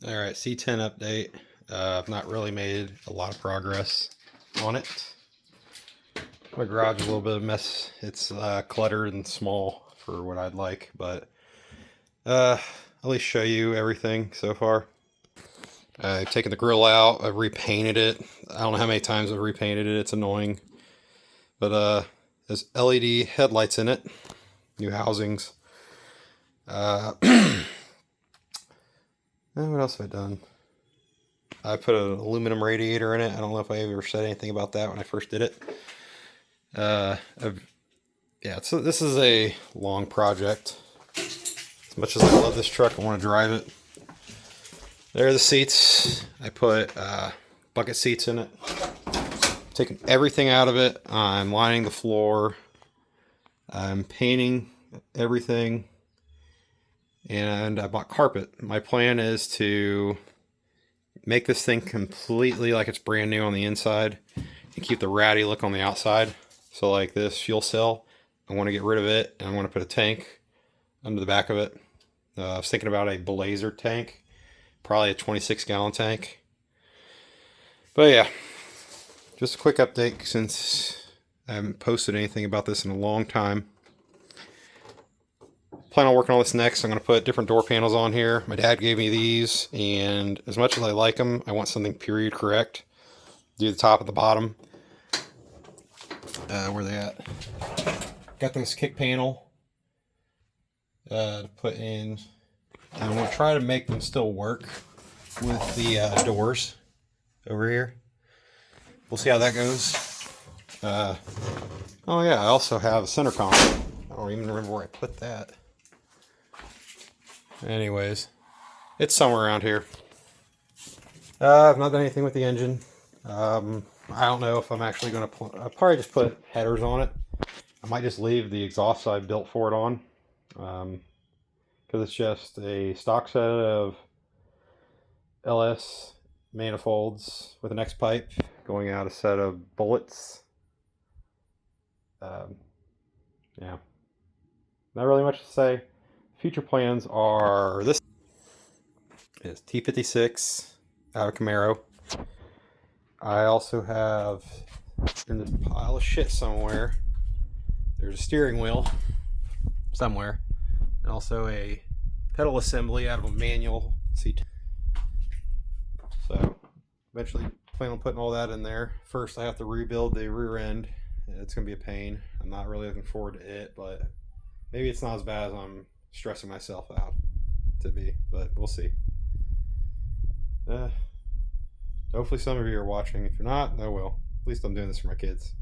Alright, C10 update. I've not really made a lot of progress on it. My garage is a little bit of a mess. It's cluttered and small for what I'd like, but at least show you everything so far. I've taken the grill out, I've repainted it. I don't know how many times I've repainted it, it's annoying. But there's LED headlights in it, new housings. What else have I done? I put an aluminum radiator in it. I don't know if I ever said anything about that when I first did it. So this is a long project. As much as I love this truck, I want to drive it. There are the seats. I put bucket seats in it. Taking everything out of it. I'm lining the floor. I'm painting everything. And I bought carpet. My plan is to make this thing completely like it's brand new on the inside and keep the ratty look on the outside. So like this fuel cell, I want to get rid of it, and I want to put a tank under the back of it. I was thinking about a Blazer tank, probably a 26-gallon tank. But yeah, just a quick update since I haven't posted anything about this in a long time. Plan on working on this next. I'm going to put different door panels on here. My dad gave me these, and as much as I like them, I want something period correct. Do the top and the bottom. Where are they at? Got this kick panel to put in. I'm going to try to make them still work with the doors over here. We'll see how that goes. Oh yeah, I also have a center console. I don't even remember where I put that. Anyways, it's somewhere around here. I've not done anything with the engine. I don't know if I'm actually going to... I'll probably just put headers on it. I might just leave the exhaust I built for it on. Because it's just a stock set of LS manifolds with an X pipe going out a set of bullets. Yeah. Not really much to say. Future plans are this is T56 out of Camaro. I also have in this pile of shit somewhere, there's a steering wheel somewhere, and also a pedal assembly out of a manual C10. So eventually plan on putting all that in there. First I have to rebuild the rear end. It's going to be a pain. I'm not really looking forward to it, but maybe it's not as bad as I'm stressing myself out to be, but we'll see. Hopefully some of you are watching. If you're not, oh well. At least I'm doing this for my kids.